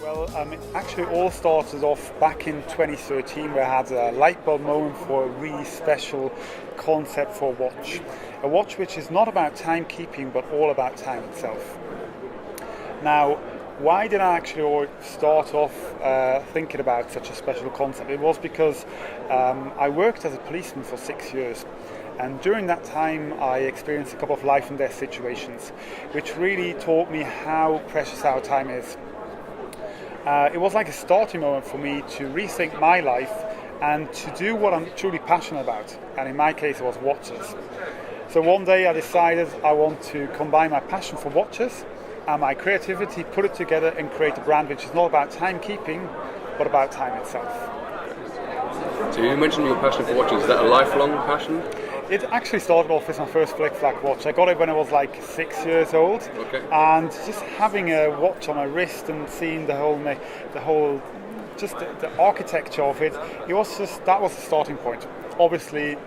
Well, it actually all started off back in 2013 where I had a light bulb moment for a really special concept for a watch. A watch which is not about timekeeping but all about time itself. Now, why did I actually start off thinking about such a special concept? It was because I worked as a policeman for 6 years. And during that time, I experienced a couple of life and death situations, which really taught me how precious our time is. It was like a starting moment for me to rethink my life and to do what I'm truly passionate about. And in my case, it was watches. So one day I decided I want to combine my passion for watches and my creativity, put it together and create a brand which is not about timekeeping, but about time itself. So you mentioned your passion for watches. Is that a lifelong passion? It actually started off as my first flick-flack watch. I got it when I was like 6 years old, and just having a watch on my wrist and seeing the whole, just the architecture of it. That was the starting point. Obviously,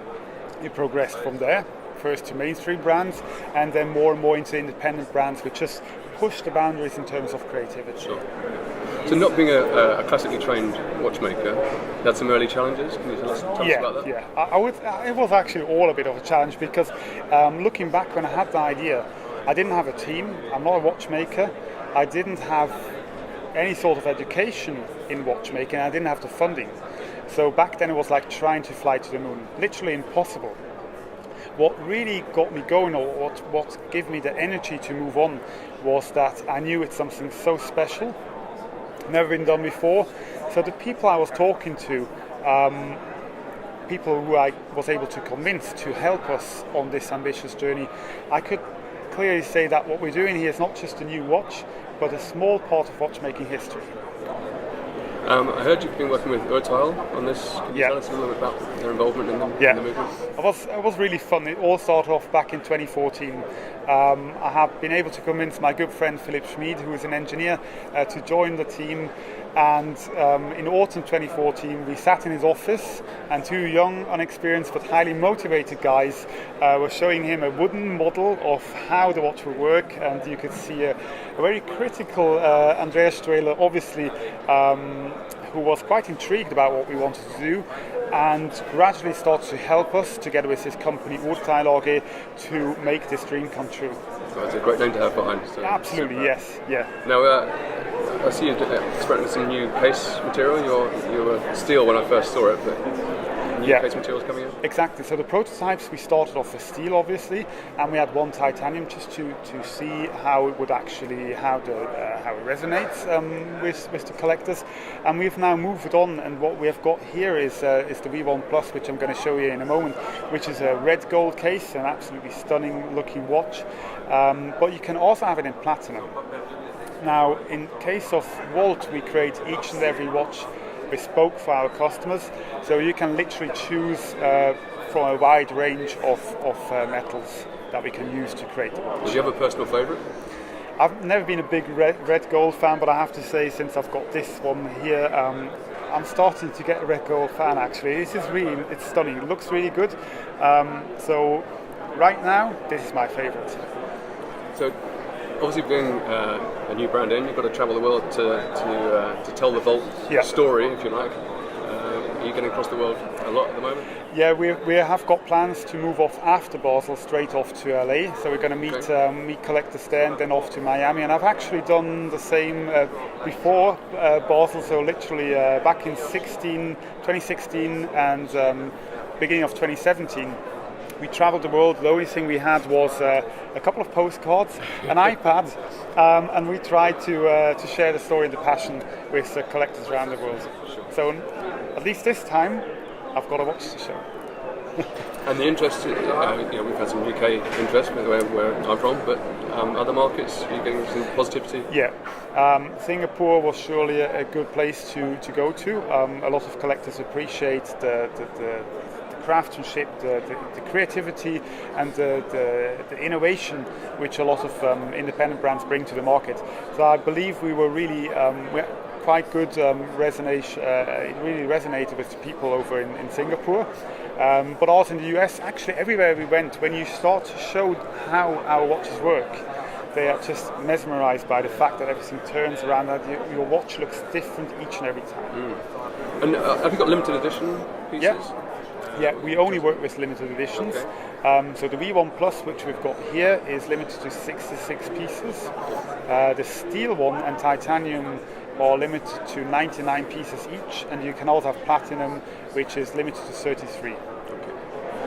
it progressed from there. First to mainstream brands, and then more and more into independent brands, which just push the boundaries in terms of creativity. Sure. So not being a classically trained watchmaker, had some early challenges. Can you tell us about that? Yeah. It was actually all a bit of a challenge because looking back when I had the idea, I didn't have a team. I'm not a watchmaker. I didn't have any sort of education in watchmaking. I didn't have the funding. So back then it was like trying to fly to the moon. Literally impossible. What really got me going, or what gave me the energy to move on, was that I knew it's something so special, never been done before. So the people I was talking to, people who I was able to convince to help us on this ambitious journey, I could clearly say that what we're doing here is not just a new watch, but a small part of watchmaking history. I heard you've been working with Urteil on this. Can you tell us a little bit about their involvement in the movement? It was really fun. It all started off back in 2014. I have been able to convince my good friend Philip Schmid, who is an engineer, to join the team. And in autumn 2014, we sat in his office, and two young, unexperienced but highly motivated guys were showing him a wooden model of how the watch would work. And you could see a very critical Andreas Strehler, obviously, who was quite intrigued about what we wanted to do, and gradually started to help us, together with his company Urteil AG, to make this dream come true. So it's a great name to have behind. So absolutely, yes, yeah. Now, I see you're experimenting with some new case material. You were steel when I first saw it, but new case materials coming in? Exactly. So the prototypes, we started off with steel, obviously, and we had one titanium just to see how it would actually, how it resonates with the collectors. And we've now moved on, and what we have got here is the V1 Plus, which I'm going to show you in a moment, which is a red gold case, an absolutely stunning looking watch. But you can also have it in platinum. Now, in case of Walt, we create each and every watch bespoke for our customers, so you can literally choose from a wide range of metals that we can use to create the watch. Do you have a personal favourite? I've never been a big red gold fan, but I have to say, since I've got this one here, I'm starting to get a red gold fan actually. This is really, it's stunning, it looks really good. So right now, this is my favourite. So obviously, being a new brand in, you've got to travel the world to tell the Vault story, if you like. Are you getting across the world a lot at the moment? Yeah, we have got plans to move off after Basel, straight off to LA. So we're going to meet collectors there and then off to Miami. And I've actually done the same before Basel, so literally back in 2016 and beginning of 2017. We traveled the world. The only thing we had was a couple of postcards, an iPad, and we tried to share the story and the passion with collectors around the world. So at least this time, I've got a watch to show. And the interest, we've had some UK interest where I'm from, but other markets, are you getting some positivity? Yeah. Singapore was surely a good place to go to. A lot of collectors appreciate the craftsmanship, the creativity, and the innovation which a lot of independent brands bring to the market. So I believe we were really quite good resonation. It really resonated with the people over in Singapore, but also in the US. Actually, everywhere we went, when you start to show how our watches work, they are just mesmerized by the fact that everything turns around, that your watch looks different each and every time. And have you got limited edition pieces? Yeah, we only work with limited editions. Okay. So the V1 Plus, which we've got here, is limited to 66 pieces. The steel one and titanium are limited to 99 pieces each, and you can also have platinum, which is limited to 33. Okay.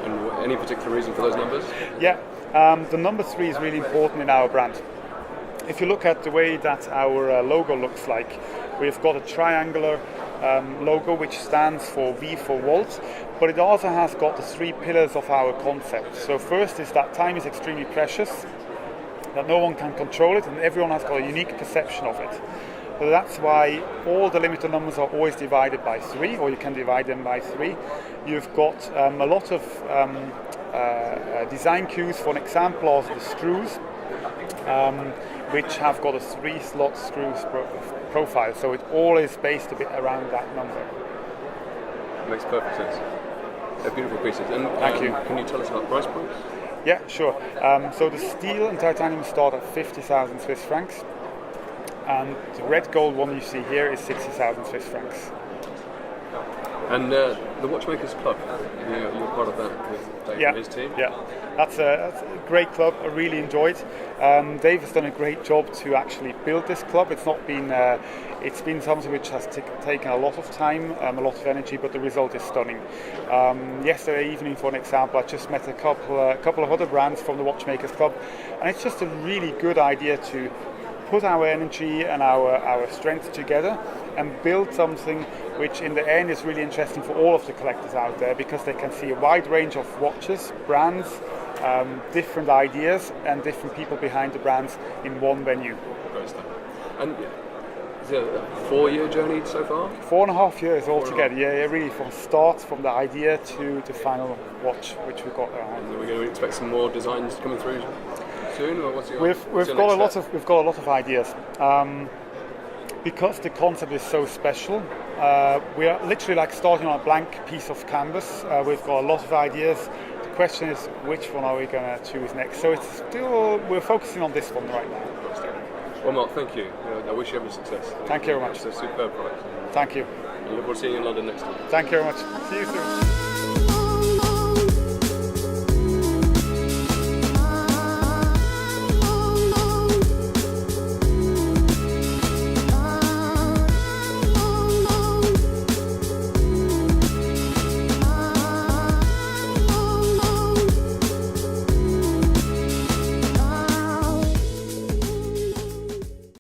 And any particular reason for those numbers? Yeah, the number 3 is really important in our brand. If you look at the way that our logo looks like, we've got a triangular logo which stands for V for Volt, but it also has got the 3 pillars of our concept. So first is that time is extremely precious, that no one can control it, and everyone has got a unique perception of it. So that's why all the limited numbers are always divided by 3, or you can divide them by 3. You've got a lot of design cues. For an example of the screws, which have got a 3-slot screw profile, so it all is based a bit around that number. Makes perfect sense. They're beautiful pieces. And Thank you. Can you tell us about price points? Yeah, sure. So the steel and titanium start at 50,000 Swiss francs, and the red gold one you see here is 60,000 Swiss francs. And the Watchmakers Club, you're part of that with Dave and his team? Yeah, that's a great club. I really enjoyed. Dave has done a great job to actually build this club. It's not been, it's been something which has taken a lot of time, a lot of energy, but the result is stunning. Yesterday evening, for an example, I just met a couple of other brands from the Watchmakers Club, and it's just a really good idea to put our energy and our strength together and build something which in the end is really interesting for all of the collectors out there, because they can see a wide range of watches, brands, different ideas and different people behind the brands in one venue. Great stuff. And is it a 4-year journey so far? 4.5 years altogether, yeah, really, from start, from the idea to the final watch which we've got around. And are we going to expect some more designs coming through soon, or what's your We've got a lot of ideas. Because the concept is so special, we are literally like starting on a blank piece of canvas. We've got a lot of ideas. The question is, which one are we going to choose next? So it's still, we're focusing on this one right now. Well, Mark, thank you. I wish you every success. Thank you very much. It's a superb product. Thank you. I look forward to seeing you in London next time. Thank you very much. See you soon.